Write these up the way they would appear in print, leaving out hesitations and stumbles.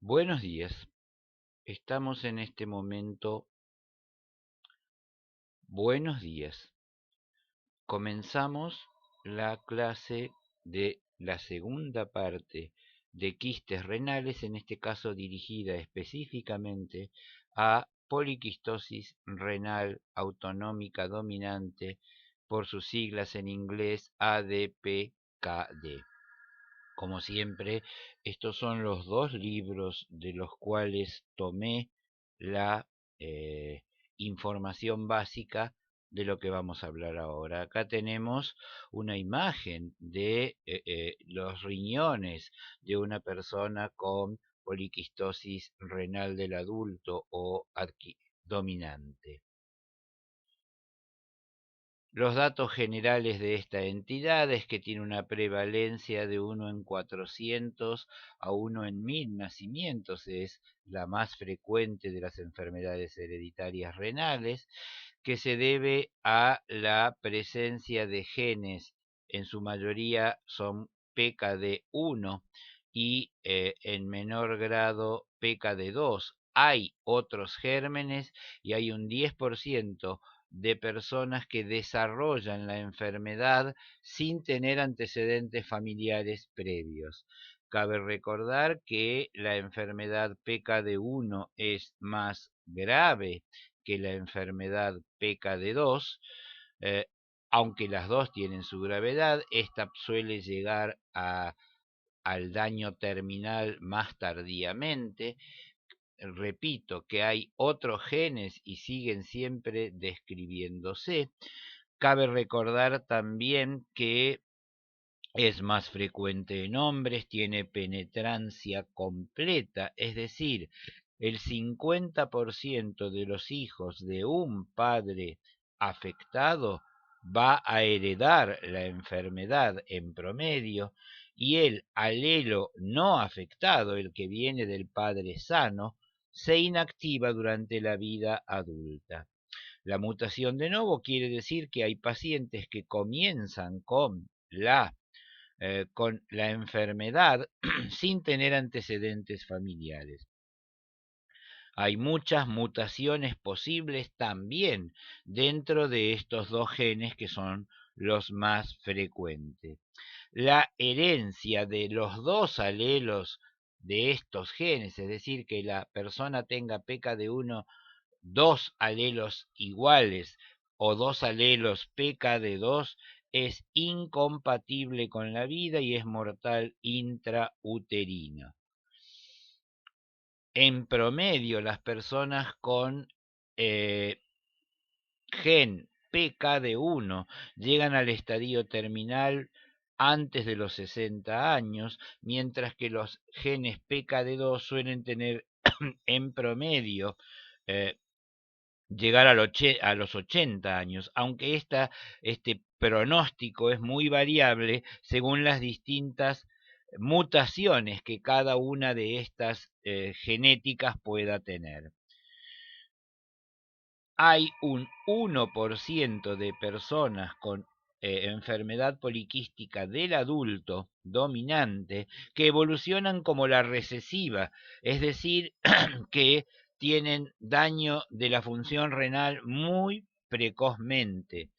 Buenos días. Estamos en este momento. Buenos días. Comenzamos la clase de la segunda parte de quistes renales, en este caso dirigida específicamente a poliquistosis renal autonómica dominante, por sus siglas en inglés ADPKD. Como siempre, estos son los dos libros de los cuales tomé la información básica de lo que vamos a hablar ahora. Acá tenemos una imagen de los riñones de una persona con poliquistosis renal del adulto o dominante. Los datos generales de esta entidad es que tiene una prevalencia de 1 en 400 a 1 en 1000 nacimientos, es la más frecuente de las enfermedades hereditarias renales, que se debe a la presencia de genes, en su mayoría son PKD1 y en menor grado PKD2. Hay otros gérmenes y hay un 10% de personas que desarrollan la enfermedad sin tener antecedentes familiares previos. Cabe recordar que la enfermedad PKD1 es más grave que la enfermedad PKD2, eh, aunque las dos tienen su gravedad. Esta suele llegar al daño terminal más tardíamente. Repito que hay otros genes y siguen siempre describiéndose. Cabe recordar también que es más frecuente en hombres, tiene penetrancia completa, es decir, el 50% de los hijos de un padre afectado va a heredar la enfermedad en promedio, y el alelo no afectado, el que viene del padre sano, se inactiva durante la vida adulta. La mutación de novo quiere decir que hay pacientes que comienzan con la enfermedad sin tener antecedentes familiares. Hay muchas mutaciones posibles también dentro de estos dos genes que son los más frecuentes. La herencia de los dos alelos de estos genes, es decir, que la persona tenga PKD1 dos alelos iguales o dos alelos PKD2, es incompatible con la vida y es mortal intrauterino. En promedio, las personas con gen PKD1 llegan al estadio terminal antes de los 60 años, mientras que los genes PKD2 suelen tener en promedio llegar a los 80 años, aunque este pronóstico es muy variable según las distintas mutaciones que cada una de estas genéticas pueda tener. Hay un 1% de personas con enfermedad poliquística del adulto dominante que evolucionan como la recesiva, es decir, que tienen daño de la función renal muy precozmente.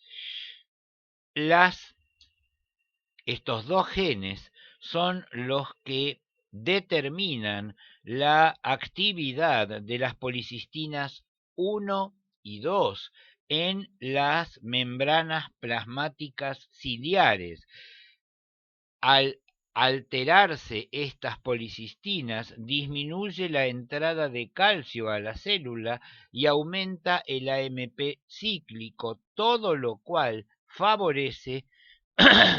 Estos dos genes son los que determinan la actividad de las policistinas 1 y 2 en las membranas plasmáticas ciliares. Al alterarse estas policistinas, disminuye la entrada de calcio a la célula y aumenta el AMP cíclico, todo lo cual favorece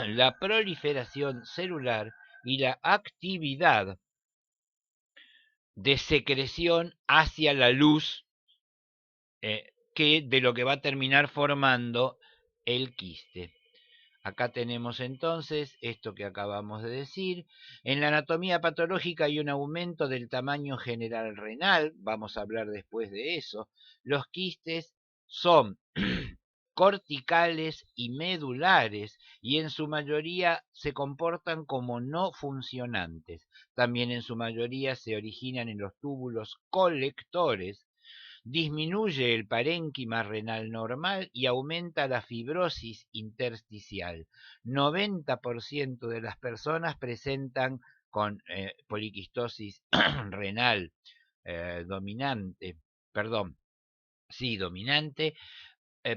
la proliferación celular y la actividad de secreción hacia la luz, que de lo que va a terminar formando el quiste. Acá tenemos entonces esto que acabamos de decir. En la anatomía patológica hay un aumento del tamaño general renal, vamos a hablar después de eso. Los quistes son corticales y medulares, y en su mayoría se comportan como no funcionantes. También en su mayoría se originan en los túbulos colectores. Disminuye el parénquima renal normal y aumenta la fibrosis intersticial. 90% de las personas presentan con poliquistosis renal dominante, perdón, sí, dominante,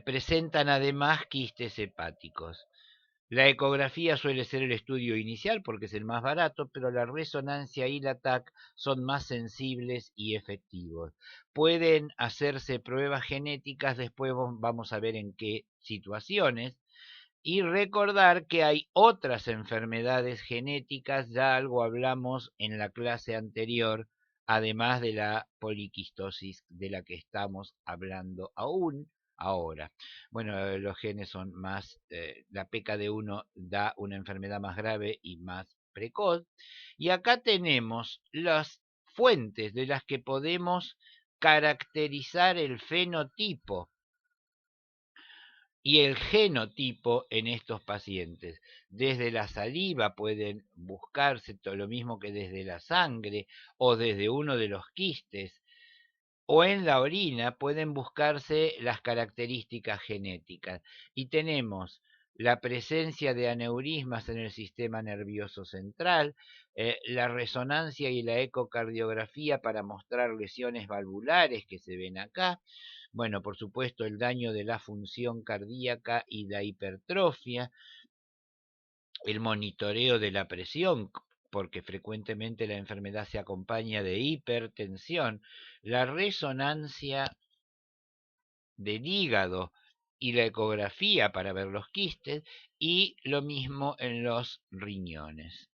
presentan además quistes hepáticos. La ecografía suele ser el estudio inicial porque es el más barato, pero la resonancia y la TAC son más sensibles y efectivos. Pueden hacerse pruebas genéticas, después vamos a ver en qué situaciones, y recordar que hay otras enfermedades genéticas, ya algo hablamos en la clase anterior, además de la poliquistosis de la que estamos hablando aún ahora. Bueno, los genes son más, la PKD1 da una enfermedad más grave y más precoz. Y acá tenemos las fuentes de las que podemos caracterizar el fenotipo y el genotipo en estos pacientes. Desde la saliva pueden buscarse todo lo mismo que desde la sangre o desde uno de los quistes, o en la orina pueden buscarse las características genéticas. Y tenemos la presencia de aneurismas en el sistema nervioso central, la resonancia y la ecocardiografía para mostrar lesiones valvulares que se ven acá. Bueno, por supuesto, el daño de la función cardíaca y la hipertrofia, el monitoreo de la presión, porque frecuentemente la enfermedad se acompaña de hipertensión, la resonancia del hígado y la ecografía para ver los quistes, y lo mismo en los riñones.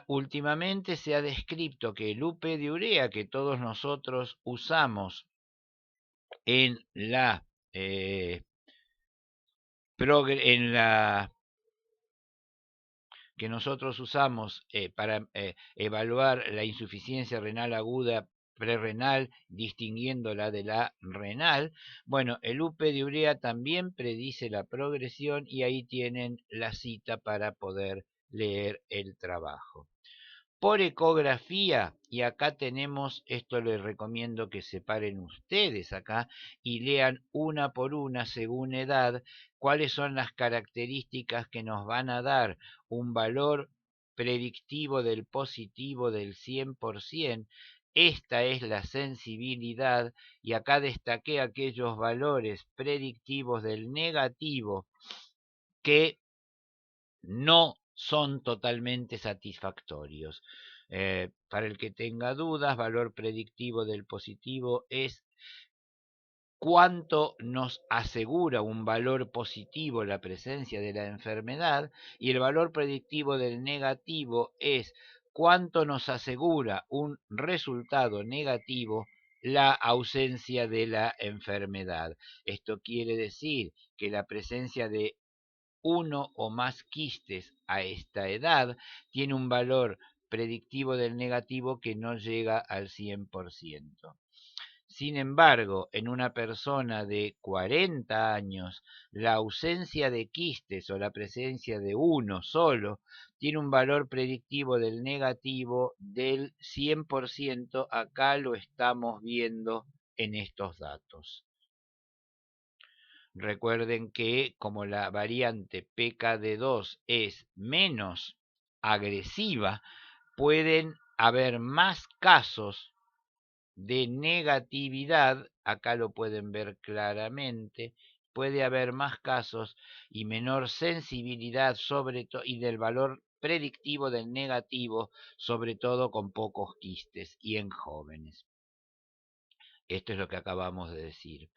Últimamente se ha descrito que el UP de urea que todos nosotros usamos en la, en la que nosotros usamos para evaluar la insuficiencia renal aguda prerrenal, distinguiéndola de la renal. Bueno, el UP de urea también predice la progresión y ahí tienen la cita para poder leer el trabajo. Por ecografía, y acá tenemos, esto les recomiendo que separen ustedes acá y lean una por una según edad, cuáles son las características que nos van a dar un valor predictivo del positivo del 100%. Esta es la sensibilidad y acá destaqué aquellos valores predictivos del negativo que no son totalmente satisfactorios. Para el que tenga dudas, valor predictivo del positivo es cuánto nos asegura un valor positivo la presencia de la enfermedad, y el valor predictivo del negativo es cuánto nos asegura un resultado negativo la ausencia de la enfermedad. Esto quiere decir que la presencia de uno o más quistes a esta edad tiene un valor predictivo del negativo que no llega al 100%. Sin embargo, en una persona de 40 años, la ausencia de quistes o la presencia de uno solo tiene un valor predictivo del negativo del 100%. Acá lo estamos viendo en estos datos. Recuerden que como la variante PKD2 es menos agresiva, pueden haber más casos de negatividad, acá lo pueden ver claramente, puede haber más casos y menor sensibilidad sobre todo y del valor predictivo del negativo, sobre todo con pocos quistes y en jóvenes. Esto es lo que acabamos de decir.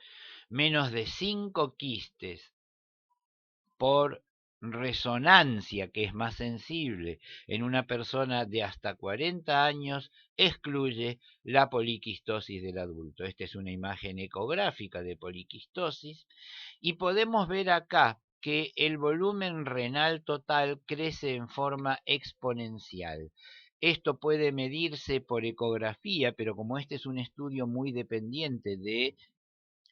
Menos de 5 quistes por resonancia, que es más sensible, en una persona de hasta 40 años, excluye la poliquistosis del adulto. Esta es una imagen ecográfica de poliquistosis y podemos ver acá que el volumen renal total crece en forma exponencial. Esto puede medirse por ecografía, pero como este es un estudio muy dependiente de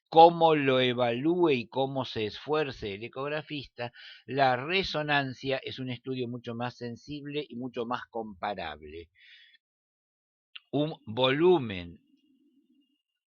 cómo lo evalúe y cómo se esfuerce el ecografista, la resonancia es un estudio mucho más sensible y mucho más comparable. Un volumen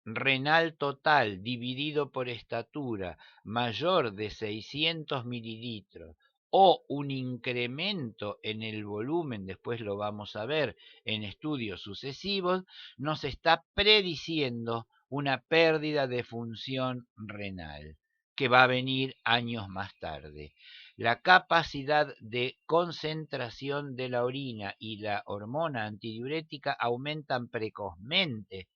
renal total dividido por estatura mayor de 600 mililitros o un incremento en el volumen, después lo vamos a ver en estudios sucesivos, nos está prediciendo una pérdida de función renal que va a venir años más tarde. La capacidad de concentración de la orina y la hormona antidiurética aumentan precozmente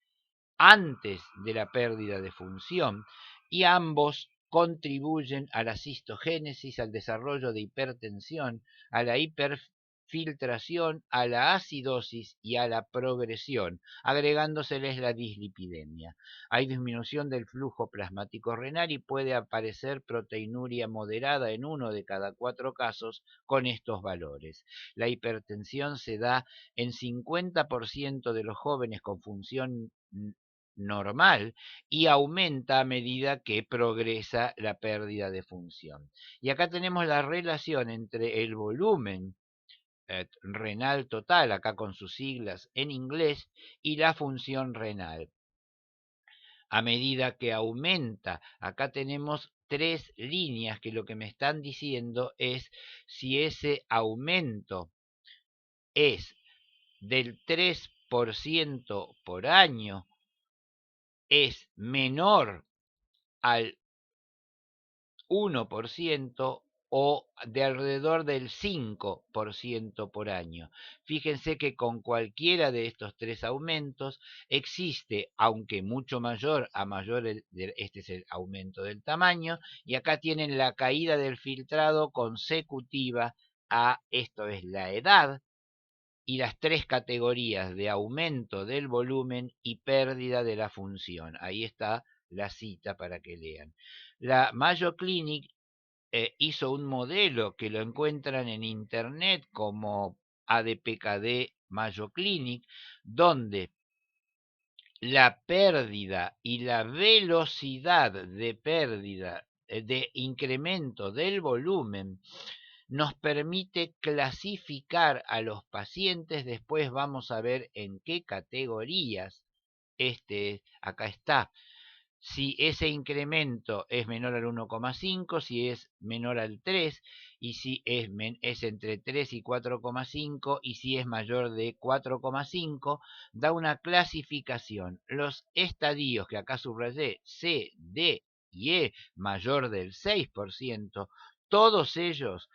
antes de la pérdida de función y ambos contribuyen a la cistogénesis, al desarrollo de hipertensión, a la hiperfiltración, a la acidosis y a la progresión, agregándoseles la dislipidemia. Hay disminución del flujo plasmático renal y puede aparecer proteinuria moderada en 1 de cada 4 casos con estos valores. La hipertensión se da en 50% de los jóvenes con función normal y aumenta a medida que progresa la pérdida de función. Y acá tenemos la relación entre el volumen renal total, acá con sus siglas en inglés, y la función renal. A medida que aumenta, acá tenemos tres líneas que lo que me están diciendo es si ese aumento es del 3% por año, es menor al 1% o de alrededor del 5% por año. Fíjense que con cualquiera de estos tres aumentos existe, aunque mucho mayor, este es el aumento del tamaño, y acá tienen la caída del filtrado consecutiva a, esto es la edad, y las tres categorías de aumento del volumen y pérdida de la función. Ahí está la cita para que lean. La Mayo Clinic hizo un modelo que lo encuentran en internet como ADPKD Mayo Clinic, donde la pérdida y la velocidad de pérdida, de incremento del volumen, nos permite clasificar a los pacientes. Después vamos a ver en qué categorías. Acá está. Si ese incremento es menor al 1,5, si es menor al 3, y si es entre 3 y 4,5, y si es mayor de 4,5, da una clasificación. Los estadios que acá subrayé, C, D y E, mayor del 6%, todos ellos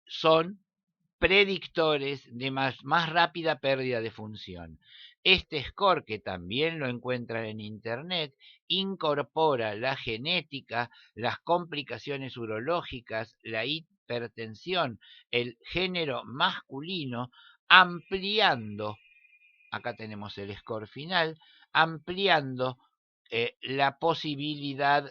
son predictores de más rápida pérdida de función. Este score, que también lo encuentran en internet, incorpora la genética, las complicaciones urológicas, la hipertensión, el género masculino, ampliando, acá tenemos el score final, ampliando la posibilidad,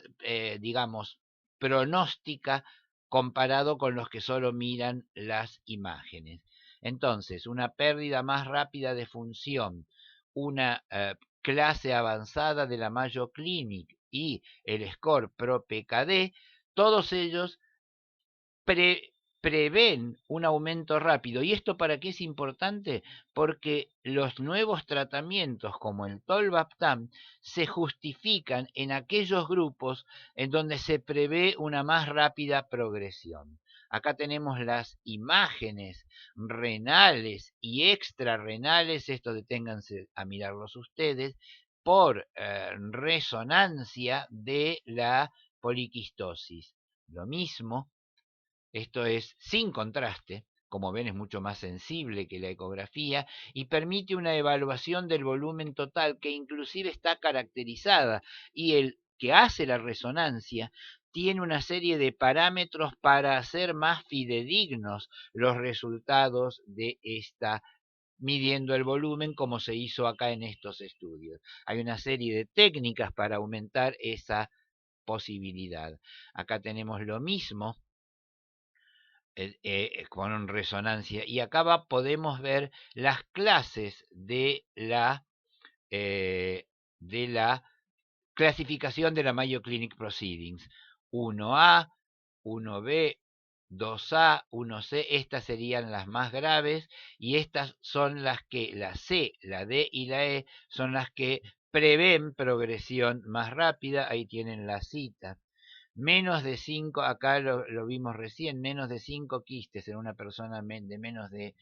digamos, pronóstica comparado con los que solo miran las imágenes. Entonces, una pérdida más rápida de función, una clase avanzada de la Mayo Clinic y el score PRO-PKD, todos ellos prevén un aumento rápido. ¿Y esto para qué es importante? Porque los nuevos tratamientos como el tolvaptan se justifican en aquellos grupos en donde se prevé una más rápida progresión. Acá tenemos las imágenes renales y extrarrenales, esto deténganse a mirarlos ustedes, por resonancia de la poliquistosis. Lo mismo, esto es sin contraste, como ven es mucho más sensible que la ecografía y permite una evaluación del volumen total que inclusive está caracterizada, y el que hace la resonancia tiene una serie de parámetros para hacer más fidedignos los resultados de esta, midiendo el volumen como se hizo acá en estos estudios. Hay una serie de técnicas para aumentar esa posibilidad. Acá tenemos lo mismo con resonancia. Y acá podemos ver las clases de la Clasificación de la Mayo Clinic Proceedings. 1A, 1B, 2A, 1C, estas serían las más graves y estas son las que, la C, la D y la E, son las que prevén progresión más rápida. Ahí tienen la cita. Menos de 5, acá lo vimos recién, menos de 5 quistes en una persona de menos de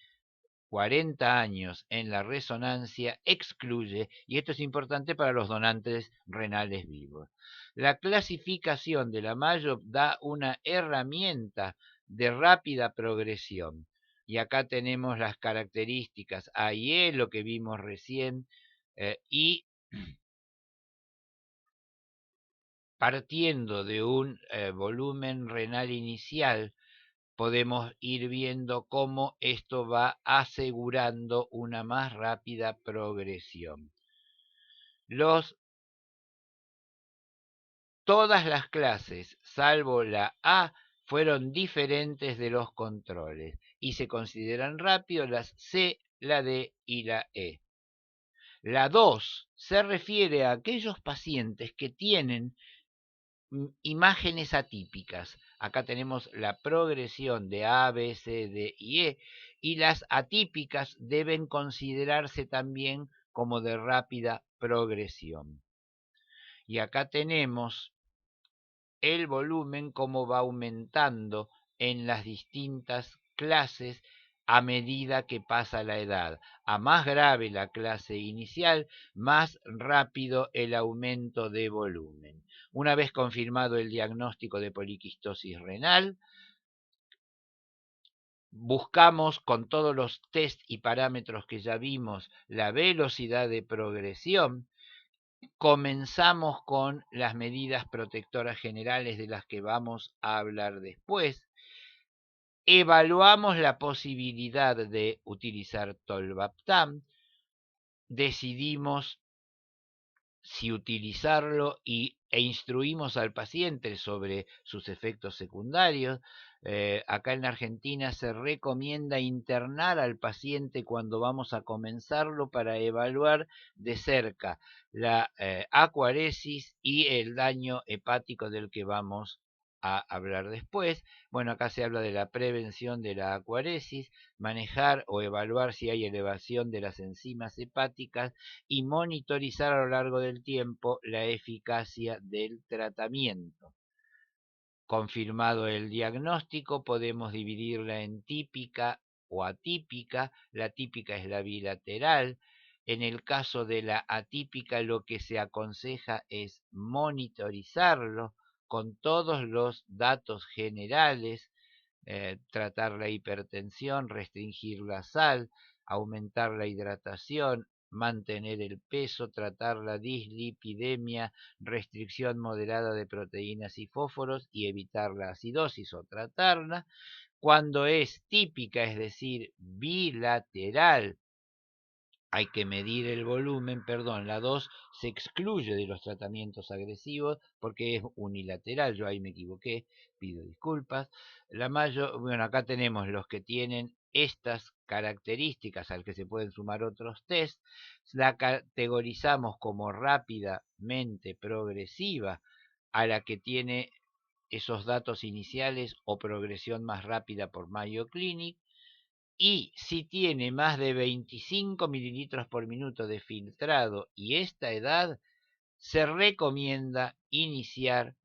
40 años en la resonancia excluye, y esto es importante para los donantes renales vivos. La clasificación de la Mayo da una herramienta de rápida progresión. Y acá tenemos las características A y E, lo que vimos recién, y partiendo de un volumen renal inicial, podemos ir viendo cómo esto va asegurando una más rápida progresión. Todas las clases, salvo la A, fueron diferentes de los controles y se consideran rápidos las C, la D y la E. La 2 se refiere a aquellos pacientes que tienen imágenes atípicas. Acá tenemos la progresión de A, B, C, D y E, y las atípicas deben considerarse también como de rápida progresión. Y acá tenemos el volumen como va aumentando en las distintas clases a medida que pasa la edad. A más grave la clase inicial, más rápido el aumento de volumen. Una vez confirmado el diagnóstico de poliquistosis renal, buscamos con todos los test y parámetros que ya vimos la velocidad de progresión. Comenzamos con las medidas protectoras generales de las que vamos a hablar después. Evaluamos la posibilidad de utilizar tolvaptan. Decidimos si utilizarlo e instruimos al paciente sobre sus efectos secundarios. Acá en Argentina se recomienda internar al paciente cuando vamos a comenzarlo para evaluar de cerca la acuaresis y el daño hepático del que vamos a hablar después. Bueno, acá se habla de la prevención de la acuaresis, manejar o evaluar si hay elevación de las enzimas hepáticas y monitorizar a lo largo del tiempo la eficacia del tratamiento. Confirmado el diagnóstico, podemos dividirla en típica o atípica. La típica es la bilateral. En el caso de la atípica, lo que se aconseja es monitorizarlo con todos los datos generales, tratar la hipertensión, restringir la sal, aumentar la hidratación, mantener el peso, tratar la dislipidemia, restricción moderada de proteínas y fósforos y evitar la acidosis o tratarla. Cuando es típica, es decir, bilateral, hay que medir el volumen, perdón, la 2 se excluye de los tratamientos agresivos porque es unilateral, yo ahí me equivoqué, pido disculpas. La mayor, bueno, acá tenemos los que tienen estas características al que se pueden sumar otros test, la categorizamos como rápidamente progresiva a la que tiene esos datos iniciales o progresión más rápida por Mayo Clinic, y si tiene más de 25 mililitros por minuto de filtrado y esta edad, se recomienda iniciar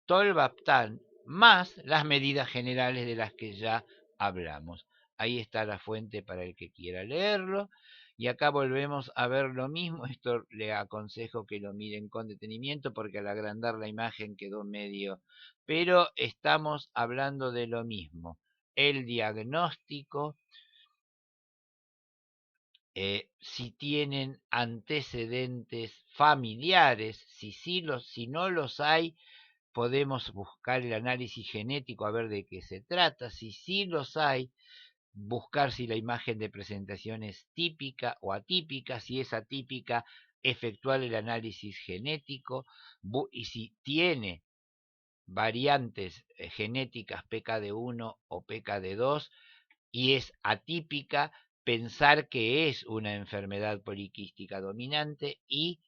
tolvaptan más las medidas generales de las que ya hablamos. Ahí está la fuente para el que quiera leerlo. Y acá volvemos a ver lo mismo. Esto le aconsejo que lo miren con detenimiento porque al agrandar la imagen quedó medio. Pero estamos hablando de lo mismo. El diagnóstico, si tienen antecedentes familiares, si no los hay, podemos buscar el análisis genético a ver de qué se trata. Si sí los hay, buscar si la imagen de presentación es típica o atípica. Si es atípica, efectuar el análisis genético. Y si tiene variantes genéticas PKD1 o PKD2 y es atípica, pensar que es una enfermedad poliquística dominante y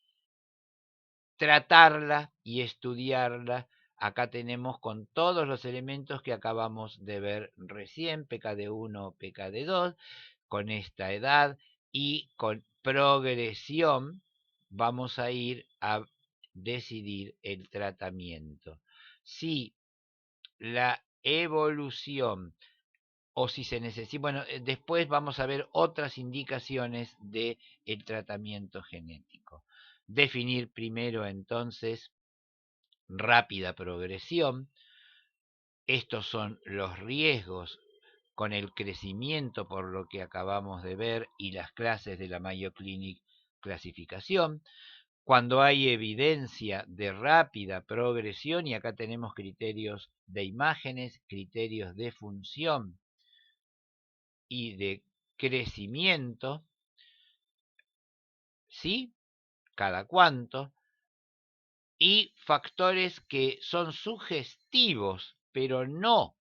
tratarla y estudiarla. Acá tenemos con todos los elementos que acabamos de ver recién, PKD1, PKD2, con esta edad y con progresión vamos a ir a decidir el tratamiento. Si la evolución o si se necesita, bueno, después vamos a ver otras indicaciones del tratamiento genético. Definir primero entonces rápida progresión. Estos son los riesgos con el crecimiento por lo que acabamos de ver y las clases de la Mayo Clinic clasificación. Cuando hay evidencia de rápida progresión, y acá tenemos criterios de imágenes, criterios de función y de crecimiento, ¿sí? Cada cuánto, y factores que son sugestivos, pero no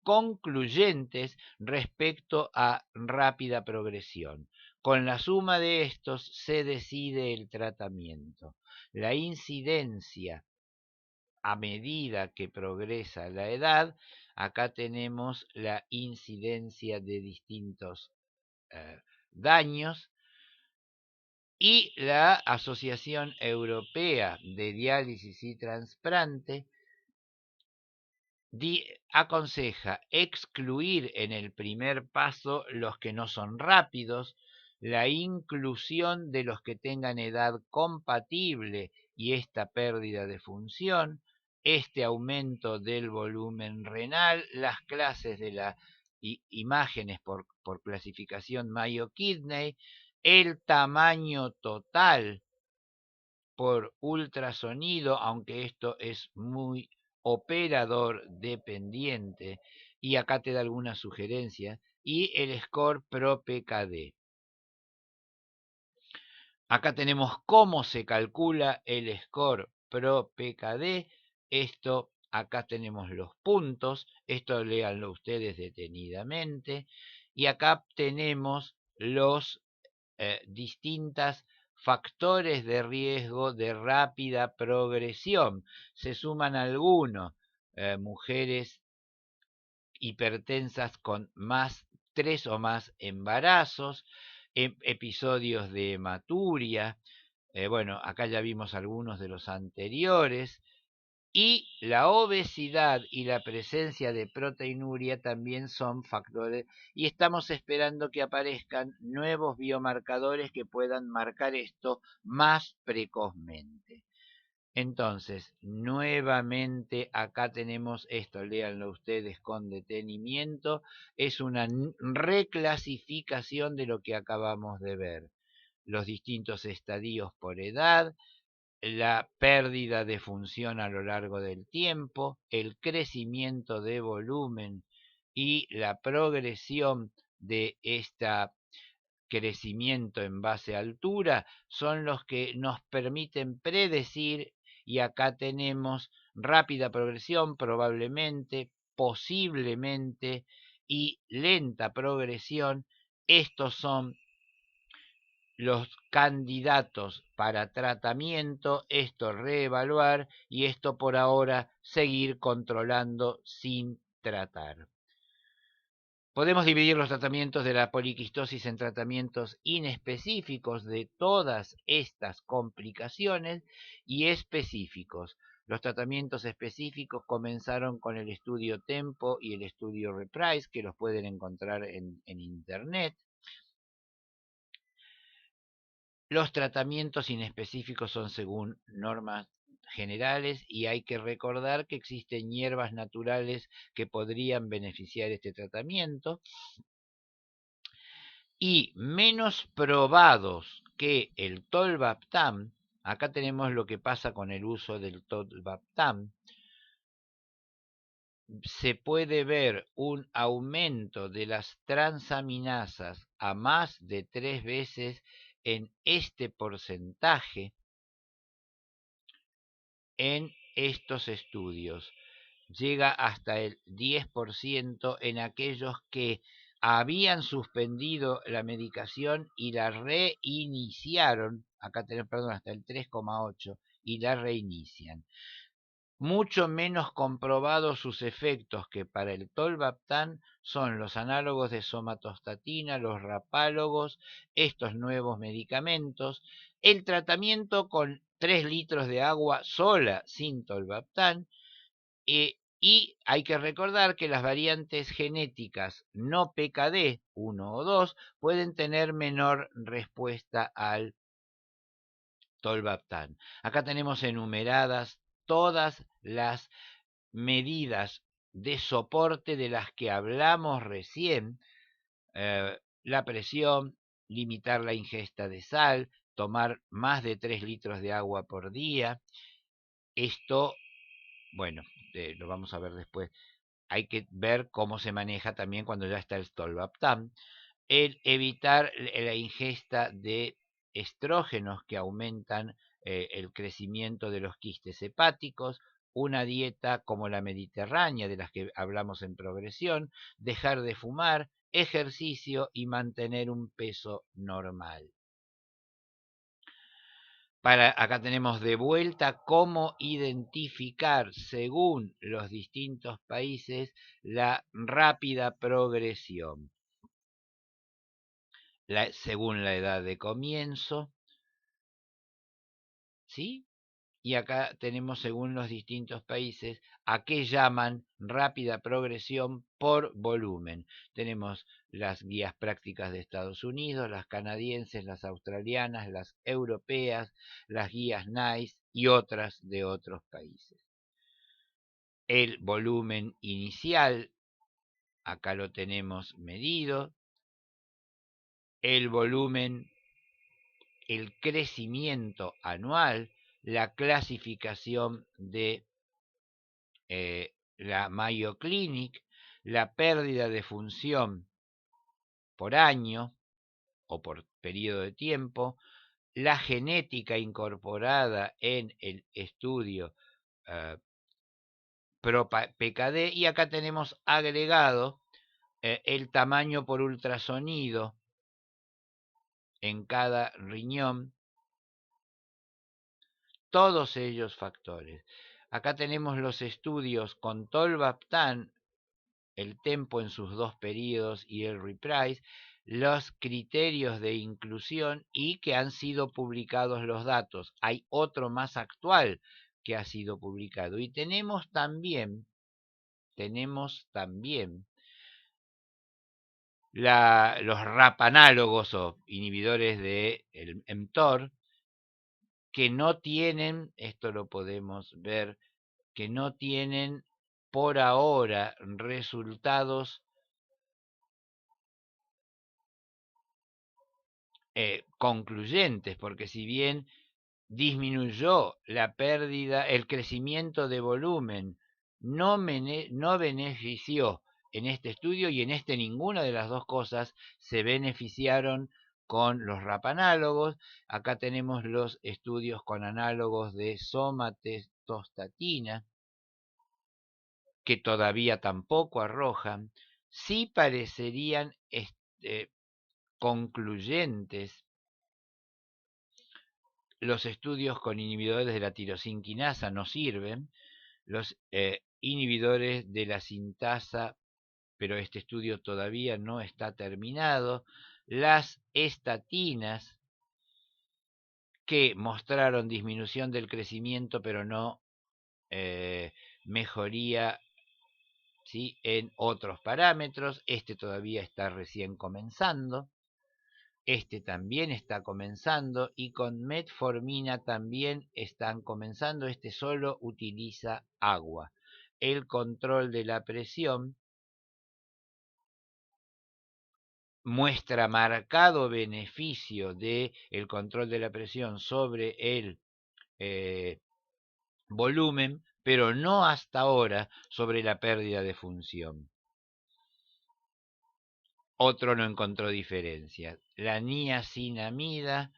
concluyentes respecto a rápida progresión. Con la suma de estos se decide el tratamiento. La incidencia a medida que progresa la edad, acá tenemos la incidencia de distintos daños y la Asociación Europea de Diálisis y Trasplante aconseja excluir en el primer paso los que no son rápidos, la inclusión de los que tengan edad compatible y esta pérdida de función, este aumento del volumen renal, las clases de las imágenes por clasificación Mayo Kidney, el tamaño total por ultrasonido, aunque esto es muy operador dependiente, y acá te da algunas sugerencias, y el score pro PKD. Acá tenemos cómo se calcula el score pro PKD. Esto, acá tenemos los puntos, esto léanlo ustedes detenidamente, y acá tenemos los distintas factores de riesgo de rápida progresión. Se suman algunos, mujeres hipertensas con más 3 o más embarazos, episodios de hematuria, bueno, acá ya vimos algunos de los anteriores, y la obesidad y la presencia de proteinuria también son factores y estamos esperando que aparezcan nuevos biomarcadores que puedan marcar esto más precozmente. Entonces, nuevamente acá tenemos esto, léanlo ustedes con detenimiento, es una reclasificación de lo que acabamos de ver. Los distintos estadios por edad, la pérdida de función a lo largo del tiempo, el crecimiento de volumen y la progresión de este crecimiento en base a altura son los que nos permiten predecir, y acá tenemos rápida progresión probablemente, posiblemente y lenta progresión. Estos son los candidatos para tratamiento, esto reevaluar y esto por ahora seguir controlando sin tratar. Podemos dividir los tratamientos de la poliquistosis en tratamientos inespecíficos de todas estas complicaciones y específicos. Los tratamientos específicos comenzaron con el estudio Tempo y el estudio Reprise, que los pueden encontrar en internet. Los tratamientos inespecíficos son según normas generales y hay que recordar que existen hierbas naturales que podrían beneficiar este tratamiento y menos probados que el tolvaptan. Acá tenemos lo que pasa con el uso del tolvaptan. Se puede ver un aumento de las transaminasas a más de 3 veces en este porcentaje en estos estudios. Llega hasta el 10% en aquellos que habían suspendido la medicación y la reiniciaron, acá tenemos, perdón, hasta el 3,8, y la reinician. Mucho menos comprobados sus efectos que para el tolvaptán son los análogos de somatostatina, los rapálogos, estos nuevos medicamentos, el tratamiento con 3 litros de agua sola sin tolvaptán, y hay que recordar que las variantes genéticas no PKD 1 o 2 pueden tener menor respuesta al tolvaptán. Acá tenemos enumeradas todas las medidas de soporte de las que hablamos recién, la presión, limitar la ingesta de sal, tomar más de 3 litros de agua por día. Esto, bueno, lo vamos a ver después. Hay que ver cómo se maneja también cuando ya está el tolvaptán. El evitar la ingesta de estrógenos que aumentan el crecimiento de los quistes hepáticos, una dieta como la mediterránea de las que hablamos en progresión, dejar de fumar, ejercicio y mantener un peso normal. Acá tenemos de vuelta cómo identificar según los distintos países la rápida progresión. Según la edad de comienzo, ¿sí? Y acá tenemos según los distintos países a qué llaman rápida progresión por volumen. Tenemos las guías prácticas de Estados Unidos, las canadienses, las australianas, las europeas, las guías NICE y otras de otros países. El volumen inicial, acá lo tenemos medido. El volumen, el crecimiento anual, la clasificación de la Mayo Clinic, la pérdida de función por año o por periodo de tiempo, la genética incorporada en el estudio ProPKD, y acá tenemos agregado el tamaño por ultrasonido en cada riñón, todos ellos factores. Acá tenemos los estudios con tolvaptán, el tempo en sus dos periodos y el reprise, los criterios de inclusión y que han sido publicados los datos. Hay otro más actual que ha sido publicado. Y tenemos también los rapanálogos o inhibidores del mTOR, que no tienen, esto lo podemos ver, que no tienen por ahora resultados concluyentes, porque si bien disminuyó la pérdida, el crecimiento de volumen, no benefició en este estudio, y en este ninguna de las dos cosas se beneficiaron con los rapanálogos. Acá tenemos los estudios con análogos de somatostatina, que todavía tampoco arrojan. Sí parecerían concluyentes los estudios con inhibidores de la tirosinquinasa, no sirven. Los inhibidores de la sintasa, pero este estudio todavía no está terminado. Las estatinas, que mostraron disminución del crecimiento, pero no mejoría, ¿sí?, en otros parámetros. Este todavía está recién comenzando. Este también está comenzando, y con metformina también están comenzando. Este solo utiliza agua. El control de la presión muestra marcado beneficio del control de la presión sobre el volumen, pero no hasta ahora sobre la pérdida de función. Otro no encontró diferencia. La niacinamida,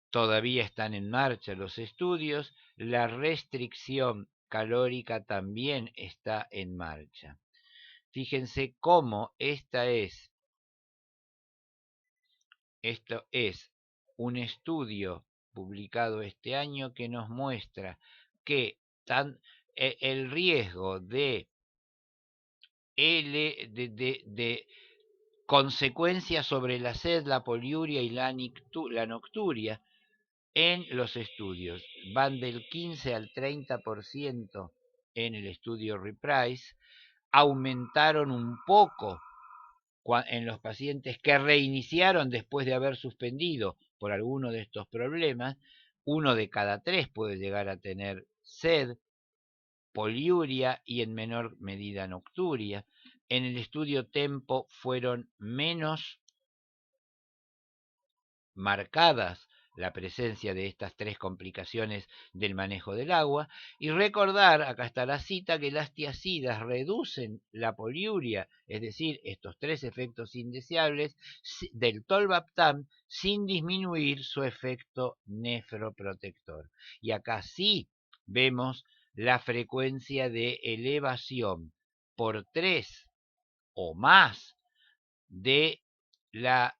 todavía están en marcha los estudios. La restricción calórica también está en marcha. Fíjense cómo esta es Esto es un estudio publicado este año que nos muestra que el riesgo de, de consecuencias sobre la sed, la poliuria y la nocturia en los estudios van del 15 al 30% en el estudio Reprise, aumentaron un poco en los pacientes que reiniciaron después de haber suspendido por alguno de estos problemas. 1 de cada 3 puede llegar a tener sed, poliuria y en menor medida nocturia. En el estudio Tempo fueron menos marcadas la presencia de estas 3 complicaciones del manejo del agua, y recordar, acá está la cita, que las tiacidas reducen la poliuria, es decir, estos 3 efectos indeseables del tolvaptan, sin disminuir su efecto nefroprotector. Y acá sí vemos la frecuencia de elevación por 3 o más de la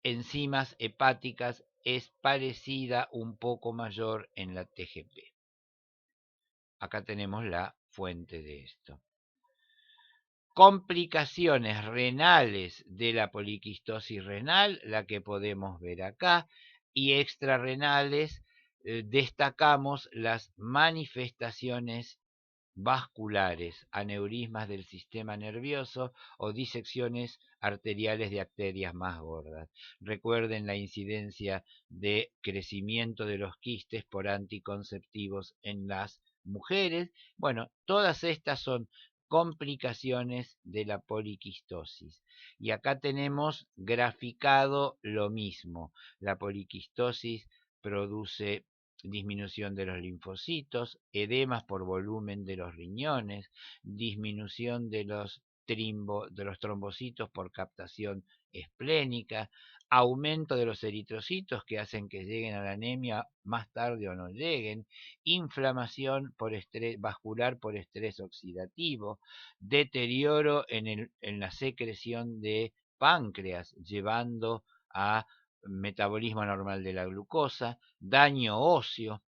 enzimas hepáticas es parecida, un poco mayor en la TGP. Acá tenemos la fuente de esto. Complicaciones renales de la poliquistosis renal, la que podemos ver acá, y extrarrenales, destacamos las manifestaciones vasculares, aneurismas del sistema nervioso o disecciones arteriales de arterias más gordas. Recuerden la incidencia de crecimiento de los quistes por anticonceptivos en las mujeres. Bueno, todas estas son complicaciones de la poliquistosis. Y acá tenemos graficado lo mismo. La poliquistosis produce disminución de los linfocitos, edemas por volumen de los riñones, disminución de los trombocitos por captación esplénica, aumento de los eritrocitos que hacen que lleguen a la anemia más tarde o no lleguen, inflamación por estrés vascular por estrés oxidativo, deterioro en la secreción de páncreas, llevando a metabolismo normal de la glucosa, daño óseo,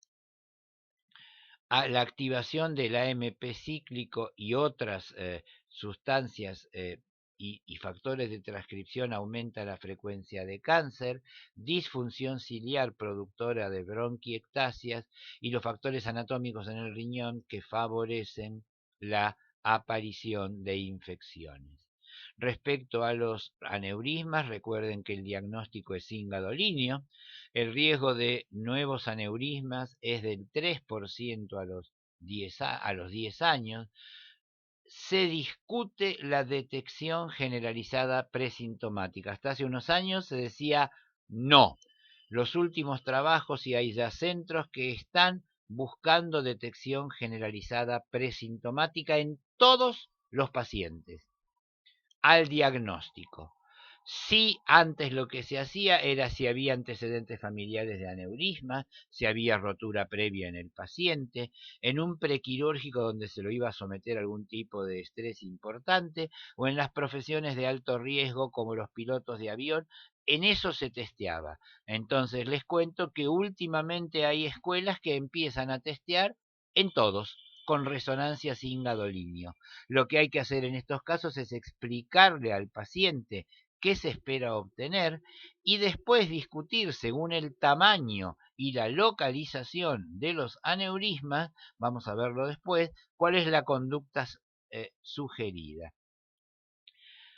a la activación del AMP cíclico y otras sustancias y factores de transcripción aumenta la frecuencia de cáncer, disfunción ciliar productora de bronquiectasias y los factores anatómicos en el riñón que favorecen la aparición de infecciones. Respecto a los aneurismas, recuerden que el diagnóstico es ingadolíneo. El riesgo de nuevos aneurismas es del 3% a los 10 años. Se discute la detección generalizada presintomática. Hasta hace unos años se decía no. Los últimos trabajos, y hay ya centros que están buscando detección generalizada presintomática en todos los pacientes al diagnóstico. Sí, antes lo que se hacía era si había antecedentes familiares de aneurisma, si había rotura previa en el paciente, en un prequirúrgico donde se lo iba a someter a algún tipo de estrés importante, o en las profesiones de alto riesgo como los pilotos de avión, en eso se testeaba. Entonces les cuento que últimamente hay escuelas que empiezan a testear en todos, con resonancia sin gadolinio. Lo que hay que hacer en estos casos es explicarle al paciente qué se espera obtener y después discutir según el tamaño y la localización de los aneurismas, vamos a verlo después, cuál es la conducta sugerida.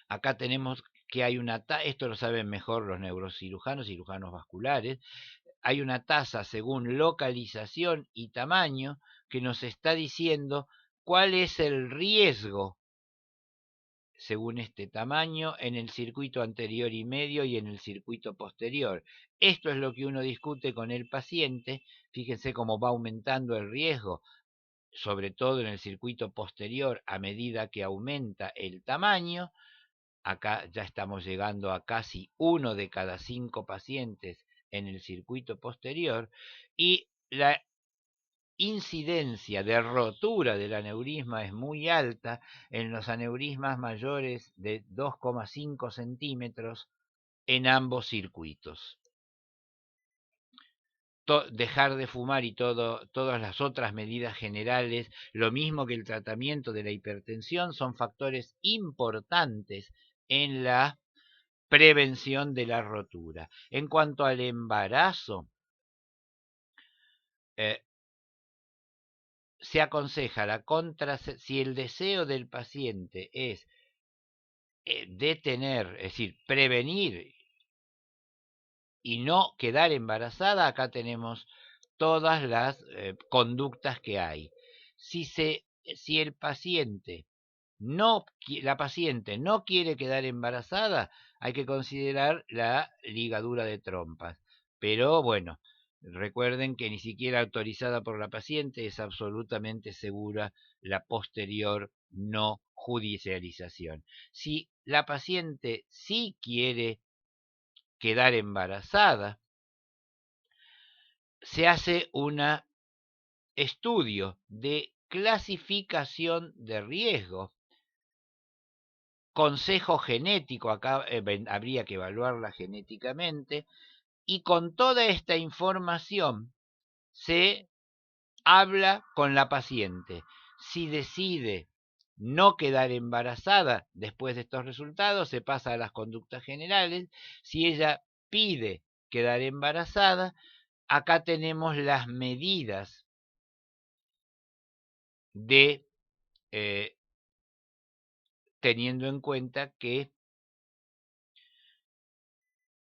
Acá tenemos que hay esto lo saben mejor los neurocirujanos, cirujanos vasculares, hay una tasa según localización y tamaño que nos está diciendo cuál es el riesgo según este tamaño en el circuito anterior y medio y en el circuito posterior. Esto es lo que uno discute con el paciente. Fíjense cómo va aumentando el riesgo, sobre todo en el circuito posterior a medida que aumenta el tamaño. Acá ya estamos llegando a casi 1 de cada 5 pacientes en el circuito posterior, y la incidencia de rotura del aneurisma es muy alta en los aneurismas mayores de 2,5 centímetros en ambos circuitos. Dejar de fumar y todas las otras medidas generales, lo mismo que el tratamiento de la hipertensión, son factores importantes en la prevención de la rotura. En cuanto al embarazo, se aconseja si el deseo del paciente es detener, es decir, prevenir y no quedar embarazada, acá tenemos todas las conductas que hay. Si el paciente la paciente no quiere quedar embarazada, hay que considerar la ligadura de trompas. Pero bueno, recuerden que ni siquiera autorizada por la paciente es absolutamente segura la posterior no judicialización. Si la paciente sí quiere quedar embarazada, se hace un estudio de clasificación de riesgo, consejo genético, acá habría que evaluarla genéticamente, y con toda esta información se habla con la paciente. Si decide no quedar embarazada después de estos resultados, se pasa a las conductas generales. Si ella pide quedar embarazada, acá tenemos las medidas de teniendo en cuenta que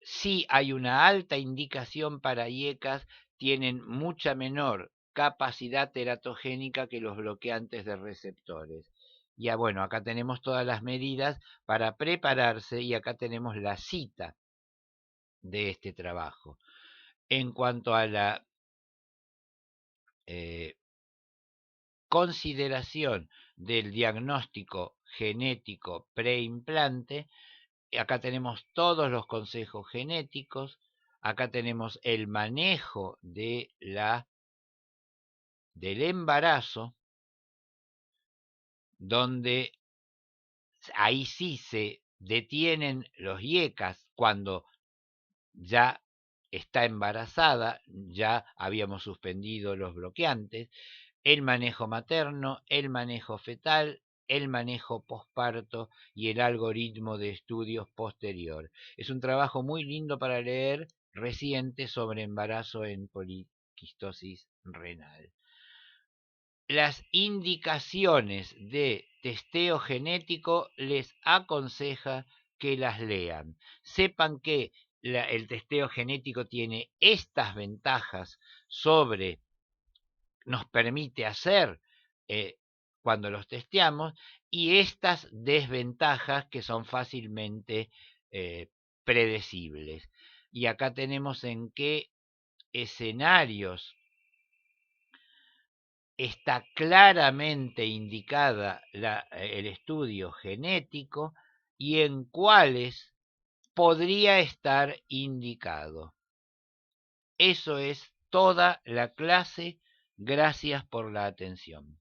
si hay una alta indicación para IECAS, tienen mucha menor capacidad teratogénica que los bloqueantes de receptores. Ya bueno, acá tenemos todas las medidas para prepararse y acá tenemos la cita de este trabajo. En cuanto a la consideración del diagnóstico genético preimplante, acá tenemos todos los consejos genéticos, acá tenemos el manejo del embarazo, donde ahí sí se detienen los IECAS cuando ya está embarazada, ya habíamos suspendido los bloqueantes, el manejo materno, el manejo fetal, el manejo posparto y el algoritmo de estudios posterior. Es un trabajo muy lindo para leer, reciente, sobre embarazo en poliquistosis renal. Las indicaciones de testeo genético les aconseja que las lean. Sepan que el testeo genético tiene estas ventajas sobre, nos permite hacer cuando los testeamos, y estas desventajas que son fácilmente predecibles. Y acá tenemos en qué escenarios está claramente indicada el estudio genético y en cuáles podría estar indicado. Eso es toda la clase. Gracias por la atención.